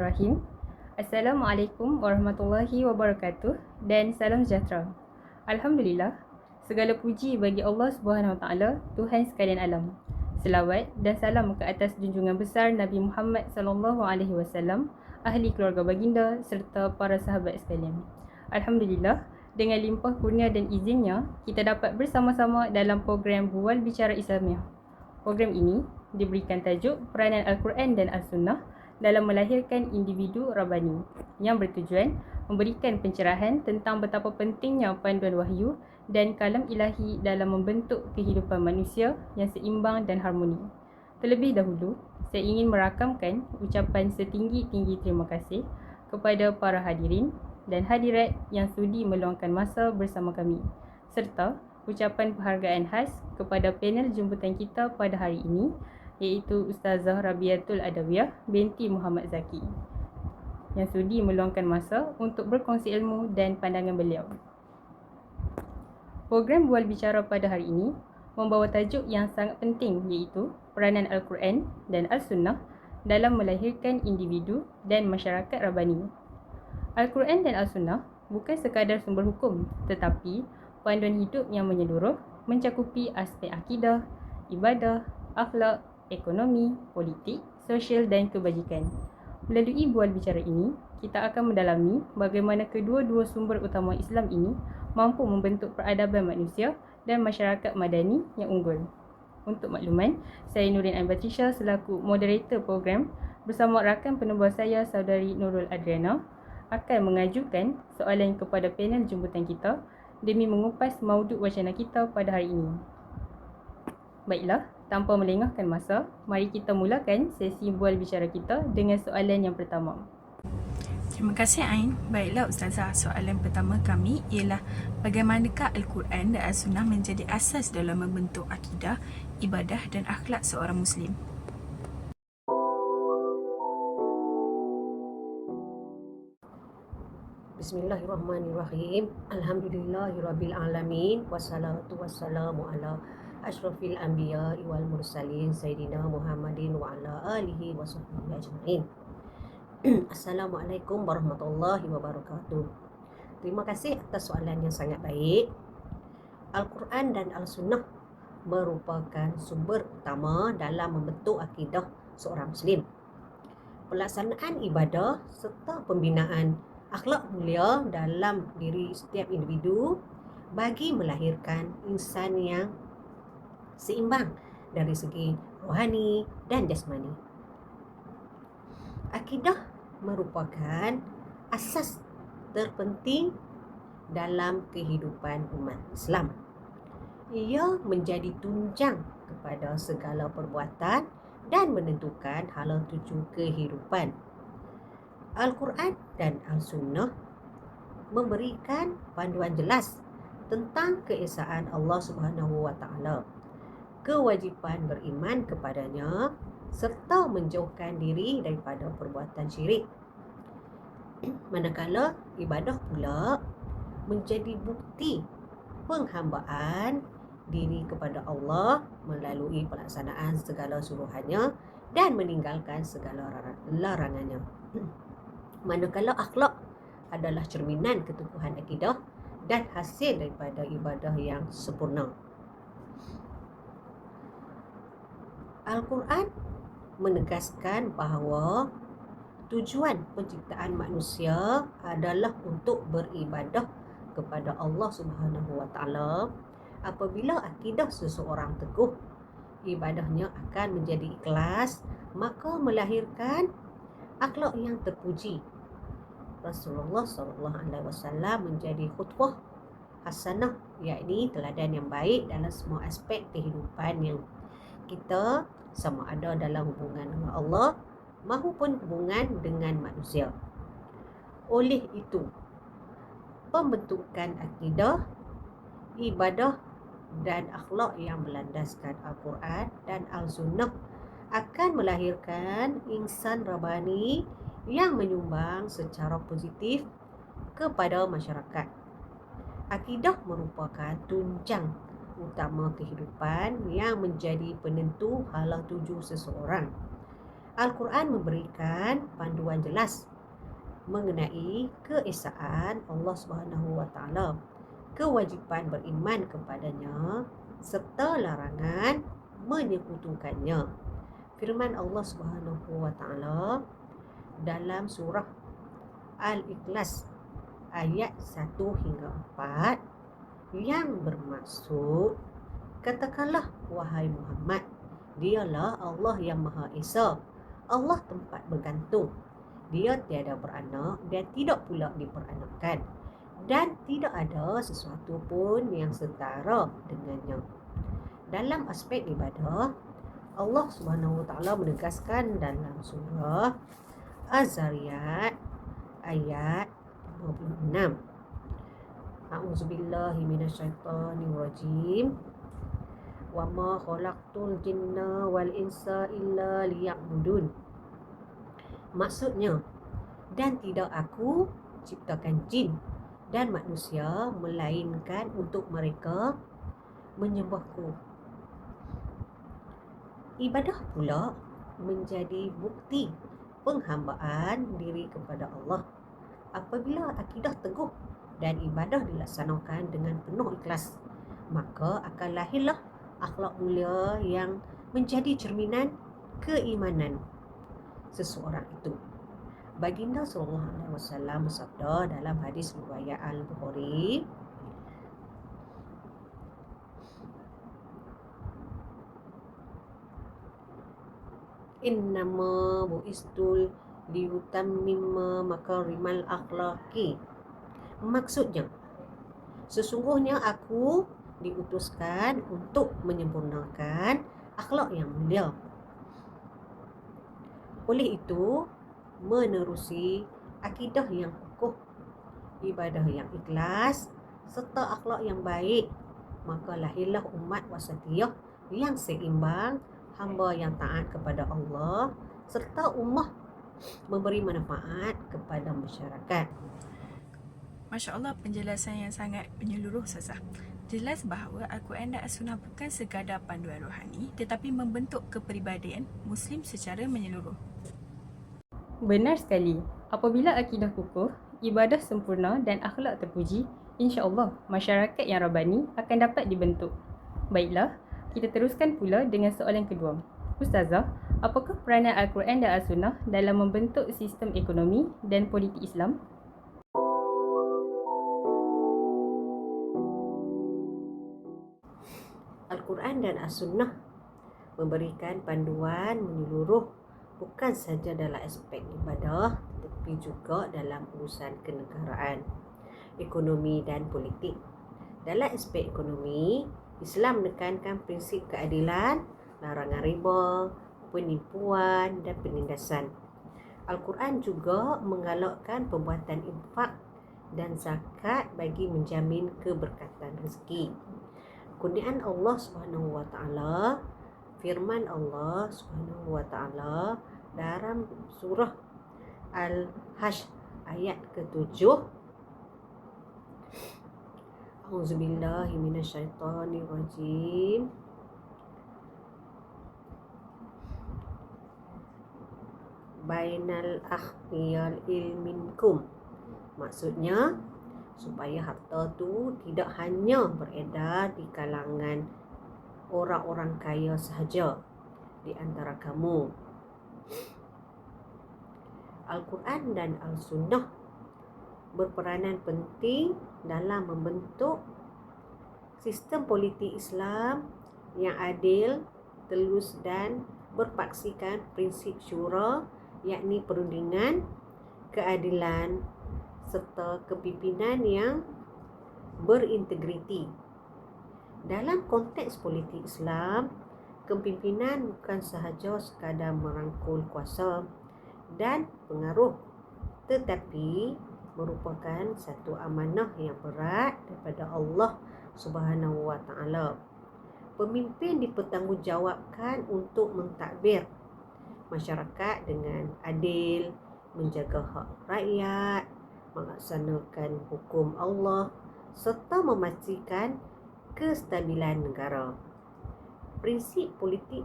Bismillahirrahmanirrahim. Assalamualaikum warahmatullahi wabarakatuh dan salam sejahtera. Alhamdulillah, segala puji bagi Allah Subhanahu Wa Taala, Tuhan sekalian alam. Selawat dan salam ke atas junjungan besar Nabi Muhammad sallallahu alaihi wasallam, ahli keluarga baginda serta para sahabat sekalian. Alhamdulillah, dengan limpah kurnia dan izinnya, kita dapat bersama-sama dalam program Bual Bicara Islamiah. Program ini diberikan tajuk Peranan Al-Quran dan Al-Sunnah dalam melahirkan individu Rabbani yang bertujuan memberikan pencerahan tentang betapa pentingnya panduan wahyu dan kalam ilahi dalam membentuk kehidupan manusia yang seimbang dan harmoni. Terlebih dahulu, saya ingin merakamkan ucapan setinggi-tinggi terima kasih kepada para hadirin dan hadirat yang sudi meluangkan masa bersama kami, serta ucapan penghargaan khas kepada panel jemputan kita pada hari ini, iaitu Ustazah Rabiatul Adawiyah binti Muhammad Zaki yang sudi meluangkan masa untuk berkongsi ilmu dan pandangan beliau. Program Bual Bicara pada hari ini membawa tajuk yang sangat penting, iaitu peranan Al-Quran dan Al-Sunnah dalam melahirkan individu dan masyarakat Rabbani. Al-Quran dan Al-Sunnah bukan sekadar sumber hukum, tetapi panduan hidup yang menyeluruh, mencakupi aspek akidah, ibadah, akhlak, ekonomi, politik, sosial dan kebajikan. Melalui bual bicara ini, kita akan mendalami bagaimana kedua-dua sumber utama Islam ini mampu membentuk peradaban manusia dan masyarakat madani yang unggul. Untuk makluman, saya Nurin Al-Batrisha selaku moderator program bersama rakan penubuh saya Saudari Nurul Adriana akan mengajukan soalan kepada panel jemputan kita demi mengupas mauduk wacana kita pada hari ini. Baiklah, tanpa melengahkan masa, mari kita mulakan sesi bual bicara kita dengan soalan yang pertama. Terima kasih Ain. Baiklah Ustazah, soalan pertama kami ialah bagaimanakah Al-Quran dan Al-Sunnah menjadi asas dalam membentuk akidah, ibadah dan akhlak seorang Muslim? Bismillahirrahmanirrahim. Alhamdulillahirabbil alamin wassalatu wassalamu ala asyrafil anbiya wal mursalin sayyidina Muhammadin wa ala alihi wa sahbihi ajma'in. Assalamualaikum warahmatullahi wabarakatuh. Terima kasih atas soalan yang sangat baik. Al-Quran dan Al-Sunnah merupakan sumber utama dalam membentuk akidah seorang Muslim. Pelaksanaan ibadah serta pembinaan akhlak mulia dalam diri setiap individu bagi melahirkan insan yang seimbang dari segi rohani dan jasmani. Akidah merupakan asas terpenting dalam kehidupan umat Islam. Ia menjadi tunjang kepada segala perbuatan dan menentukan hala tuju kehidupan. Al-Quran dan Al-Sunnah memberikan panduan jelas tentang keesaan Allah Subhanahu Wa Taala, kewajipan beriman kepadanya serta menjauhkan diri daripada perbuatan syirik. Manakala ibadah pula menjadi bukti penghambaan diri kepada Allah melalui pelaksanaan segala suruhannya dan meninggalkan segala larangannya. Manakala akhlak adalah cerminan keteguhan akidah dan hasil daripada ibadah yang sempurna. Al-Quran menegaskan bahawa tujuan penciptaan manusia adalah untuk beribadah kepada Allah Subhanahu Wa Taala. Apabila akidah seseorang teguh, ibadahnya akan menjadi ikhlas, maka melahirkan akhlak yang terpuji. Rasulullah SAW menjadi khutbah hasanah, yakni teladan yang baik dalam semua aspek kehidupan yang kita, sama ada dalam hubungan dengan Allah maupun hubungan dengan manusia. Oleh itu, pembentukan akidah, ibadah dan akhlak yang berlandaskan Al-Quran dan Al-Sunnah akan melahirkan insan Rabbani yang menyumbang secara positif kepada masyarakat. Akidah merupakan tunjang utama kehidupan yang menjadi penentu hala tuju seseorang. Al-Quran memberikan panduan jelas mengenai keesaan Allah Subhanahu Wa Taala, kewajipan beriman kepadanya serta larangan menyekutukannya. Firman Allah Subhanahu Wa Taala dalam surah Al-Ikhlas ayat 1 hingga 4 yang bermaksud, katakanlah wahai Muhammad, dialah Allah yang Maha Esa, Allah tempat bergantung, dia tiada beranak dan tidak pula diperanakkan, dan tidak ada sesuatu pun yang setara dengannya. Dalam aspek ibadah, Allah Subhanahu Wa Taala menegaskan dalam surah Az-Zariyat ayat 26. A'udzubillahi minasyaitonirrajim. Wa ma khalaqtul jinna wal insa illa liya'budun. Maksudnya, dan tidak aku ciptakan jin dan manusia melainkan untuk mereka menyembahku. Ibadah pula menjadi bukti penghambaan diri kepada Allah. Apabila akidah teguh dan ibadah dilaksanakan dengan penuh ikhlas, maka akan lahirlah akhlak mulia yang menjadi cerminan keimanan seseorang itu. Baginda sallallahu alaihi wasallam bersabda dalam hadis riwayat Al-Bukhari, innama buistul liutammima makarimal akhlaqi. Maksudnya, sesungguhnya aku diutuskan untuk menyempurnakan akhlak yang mulia. Oleh itu, menerusi akidah yang kokoh, ibadah yang ikhlas serta akhlak yang baik, maka lahirlah umat wasatiyah yang seimbang, hamba yang taat kepada Allah serta ummah memberi manfaat kepada masyarakat. Masya Allah, penjelasan yang sangat menyeluruh, Ustazah. Jelas bahawa Al-Quran dan As-Sunnah bukan sekadar panduan rohani, tetapi membentuk kepribadian Muslim secara menyeluruh. Benar sekali. Apabila akidah kukuh, ibadah sempurna dan akhlak terpuji, insya-Allah masyarakat yang rabani akan dapat dibentuk. Baiklah, kita teruskan pula dengan soalan kedua. Ustazah, apakah peranan Al-Quran dan As-Sunnah dalam membentuk sistem ekonomi dan politik Islam? Al-Quran dan As-Sunnah memberikan panduan menyeluruh bukan sahaja dalam aspek ibadah, tetapi juga dalam urusan kenegaraan, ekonomi dan politik. Dalam aspek ekonomi, Islam menekankan prinsip keadilan, larangan riba, penipuan dan penindasan. Al-Quran juga menggalakkan perbuatan infak dan zakat bagi menjamin keberkatan rezeki. Kurniaan Allah Subhanahu Wa Taala, firman Allah Subhanahu Wa Taala dalam surah Al-Hajj ayat ke-7. A'udzubillahi minasyaitonirrajim. Bainal akhyal ilminkum. Maksudnya, supaya harta tu tidak hanya beredar di kalangan orang-orang kaya sahaja di antara kamu. Al-Quran dan Al-Sunnah berperanan penting dalam membentuk sistem politik Islam yang adil, telus dan berpaksikan prinsip syura, yakni perundingan, keadilan serta kepimpinan yang berintegriti. Dalam konteks politik Islam, kepimpinan bukan sahaja sekadar merangkul kuasa dan pengaruh, tetapi merupakan satu amanah yang berat daripada Allah Subhanahu Wa Taala. Pemimpin dipertanggungjawabkan untuk mentadbir masyarakat dengan adil, menjaga hak rakyat, melaksanakan hukum Allah serta memastikan kestabilan negara. Prinsip politik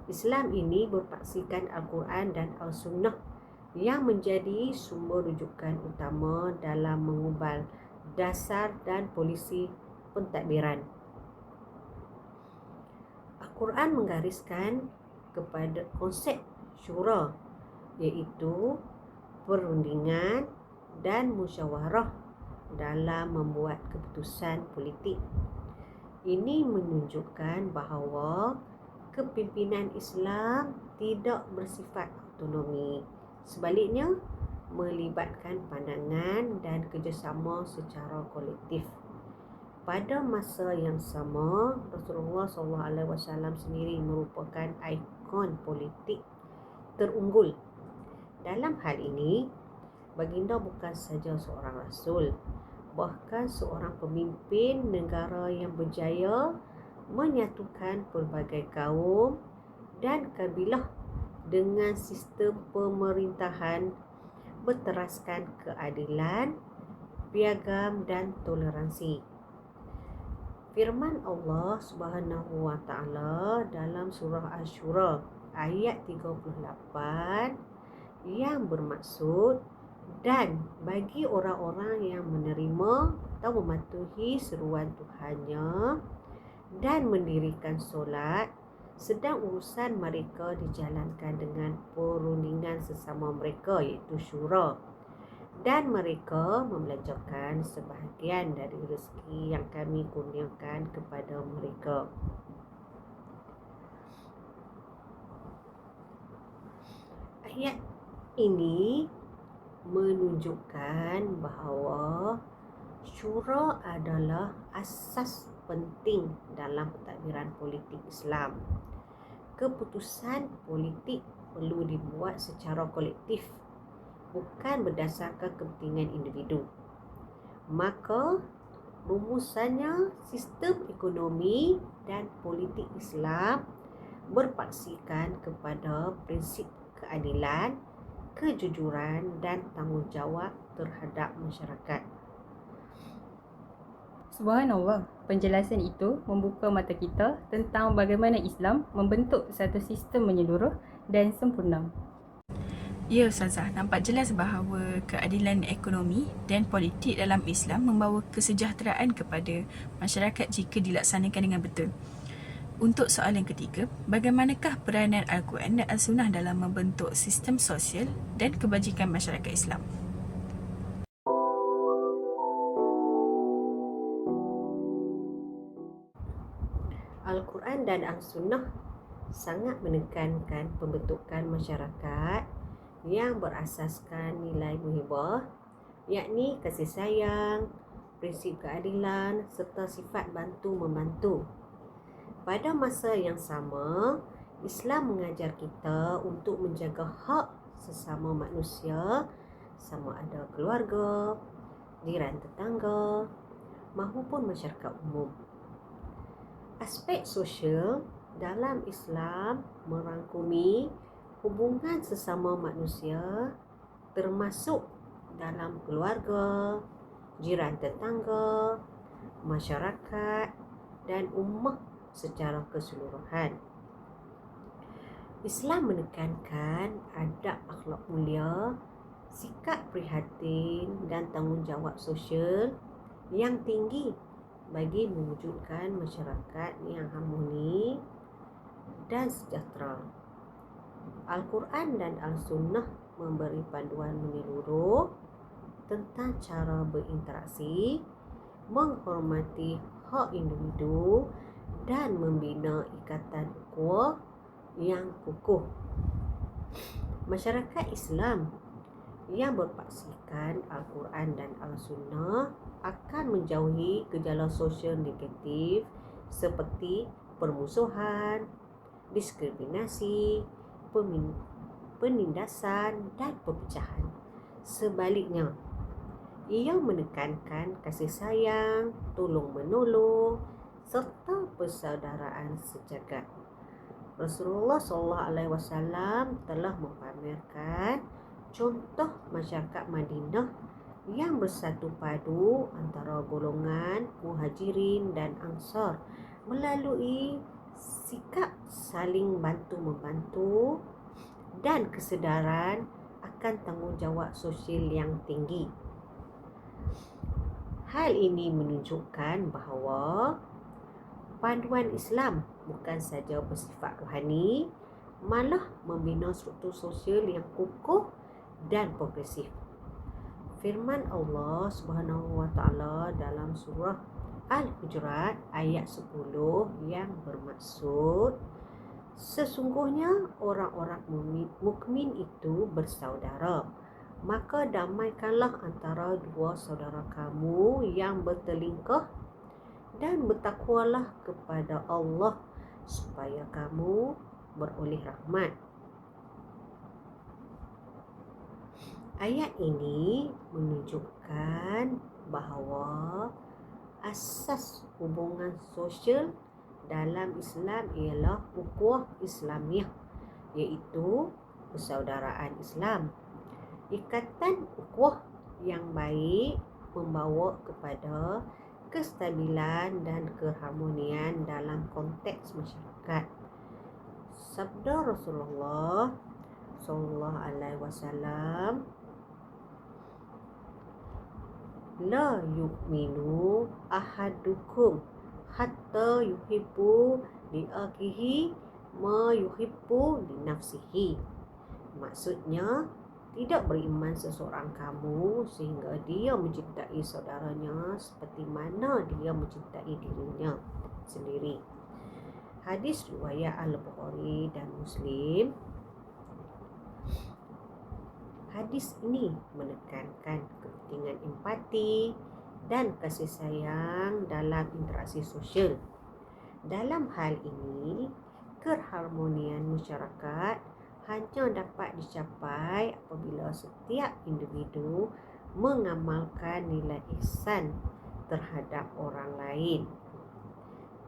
Islam ini berpaksikan Al-Quran dan Al-Sunnah yang menjadi sumber rujukan utama dalam mengubal dasar dan polisi pentadbiran. Al-Quran menggariskan kepada konsep syura, iaitu perundingan dan musyawarah dalam membuat keputusan politik. Ini menunjukkan bahawa kepimpinan Islam tidak bersifat autonomi. Sebaliknya, melibatkan pandangan dan kerjasama secara kolektif. Pada masa yang sama, Rasulullah SAW sendiri merupakan ikon politik terunggul. Dalam hal ini, baginda bukan saja seorang rasul, bahkan seorang pemimpin negara yang berjaya menyatukan pelbagai kaum dan kabilah dengan sistem pemerintahan berteraskan keadilan, piagam dan toleransi. Firman Allah Subhanahu wa taala dalam surah Asy-Syura ayat 38 yang bermaksud, dan bagi orang-orang yang menerima atau mematuhi seruan Tuhannya dan mendirikan solat, sedang urusan mereka dijalankan dengan perundingan sesama mereka, iaitu syura, dan mereka membelanjakan sebahagian dari rezeki yang kami kurniakan kepada mereka. Ayat ini menunjukkan bahawa syura adalah asas penting dalam pentadbiran politik Islam. Keputusan politik perlu dibuat secara kolektif, bukan berdasarkan kepentingan individu. Maka rumusannya, sistem ekonomi dan politik Islam berpaksikan kepada prinsip keadilan, kejujuran dan tanggungjawab terhadap masyarakat. Subhanallah, penjelasan itu membuka mata kita tentang bagaimana Islam membentuk satu sistem menyeluruh dan sempurna. Ya Ustazah, nampak jelas bahawa keadilan ekonomi dan politik dalam Islam membawa kesejahteraan kepada masyarakat jika dilaksanakan dengan betul. Untuk soalan ketiga, bagaimanakah peranan Al-Quran dan Al-Sunnah dalam membentuk sistem sosial dan kebajikan masyarakat Islam? Al-Quran dan Al-Sunnah sangat menekankan pembentukan masyarakat yang berasaskan nilai muhibah, yakni kasih sayang, prinsip keadilan serta sifat bantu-membantu. Pada masa yang sama, Islam mengajar kita untuk menjaga hak sesama manusia, sama ada keluarga, jiran tetangga maupun masyarakat umum. Aspek sosial dalam Islam merangkumi hubungan sesama manusia, termasuk dalam keluarga, jiran tetangga, masyarakat dan ummah secara keseluruhan. Islam menekankan adab akhlak mulia, sikap prihatin dan tanggungjawab sosial yang tinggi bagi mewujudkan masyarakat yang harmoni dan sejahtera. Al-Quran dan Al-Sunnah memberi panduan menyeluruh tentang cara berinteraksi, menghormati hak individu dan membina ikatan ukhuwah yang kukuh. Masyarakat Islam yang berpaksikan Al-Quran dan Al-Sunnah akan menjauhi gejala sosial negatif seperti permusuhan, diskriminasi, penindasan dan perpecahan. Sebaliknya, ia menekankan kasih sayang, tolong-menolong serta persaudaraan sejagat. Rasulullah SAW telah mempamerkan contoh masyarakat Madinah yang bersatu padu antara golongan Muhajirin dan Ansar melalui sikap saling bantu-membantu dan kesedaran akan tanggungjawab sosial yang tinggi. Hal ini menunjukkan bahawa panduan Islam bukan saja bersifat rohani, malah membina struktur sosial yang kukuh dan progresif. Firman Allah Subhanahu wa taala dalam surah Al-Hujurat ayat 10 yang bermaksud, sesungguhnya orang-orang mukmin itu bersaudara, maka damaikanlah antara dua saudara kamu yang bertelingkah dan bertakwalah kepada Allah supaya kamu beroleh rahmat. Ayat ini menunjukkan bahawa asas hubungan sosial dalam Islam ialah ukhuwah Islamiah, iaitu persaudaraan Islam. Ikatan ukhuwah yang baik membawa kepada kestabilan dan keharmonian dalam konteks masyarakat. Sabda Rasulullah sallallahu alaihi wasallam, la yu'minu ahadukum hatta yuhibbu li akhihi ma yuhibbu li nafsihi. Maksudnya, tidak beriman seseorang kamu sehingga dia mencintai saudaranya seperti mana dia mencintai dirinya sendiri. Hadis riwayat Al-Bukhari dan Muslim. Hadis ini menekankan kepentingan empati dan kasih sayang dalam interaksi sosial. Dalam hal ini, keharmonian masyarakat hanya dapat dicapai apabila setiap individu mengamalkan nilai ihsan terhadap orang lain.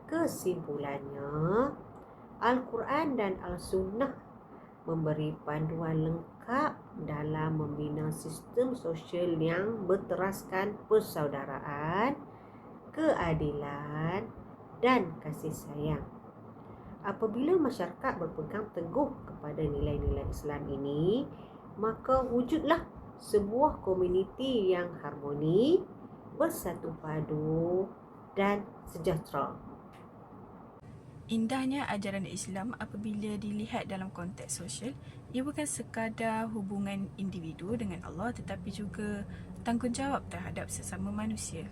Kesimpulannya, Al-Quran dan Al-Sunnah memberi panduan lengkap dalam membina sistem sosial yang berteraskan persaudaraan, keadilan dan kasih sayang. Apabila masyarakat berpegang teguh kepada nilai-nilai Islam ini, maka wujudlah sebuah komuniti yang harmoni, bersatu padu dan sejahtera. Indahnya ajaran Islam apabila dilihat dalam konteks sosial, ia bukan sekadar hubungan individu dengan Allah tetapi juga tanggungjawab terhadap sesama manusia.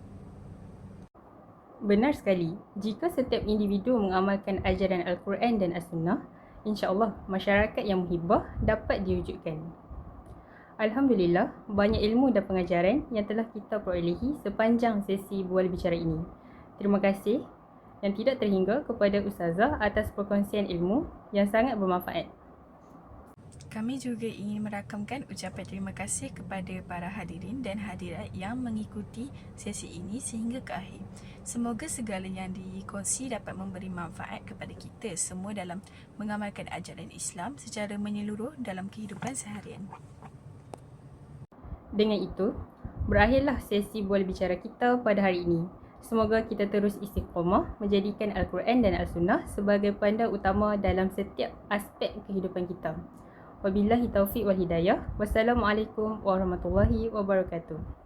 Benar sekali, jika setiap individu mengamalkan ajaran Al-Quran dan As-Sunnah, insya-Allah masyarakat yang muhibbah dapat diwujudkan. Alhamdulillah, banyak ilmu dan pengajaran yang telah kita perolehi sepanjang sesi bual bicara ini. Terima kasih yang tidak terhingga kepada Ustazah atas perkongsian ilmu yang sangat bermanfaat. Kami juga ingin merakamkan ucapan terima kasih kepada para hadirin dan hadirat yang mengikuti sesi ini sehingga ke akhir. Semoga segala yang dikongsi dapat memberi manfaat kepada kita semua dalam mengamalkan ajaran Islam secara menyeluruh dalam kehidupan seharian. Dengan itu, berakhirlah sesi bual bicara kita pada hari ini. Semoga kita terus istiqamah menjadikan Al-Quran dan Al-Sunnah sebagai panduan utama dalam setiap aspek kehidupan kita. Wabillahi taufiq wal hidayah. Wassalamualaikum warahmatullahi wabarakatuh.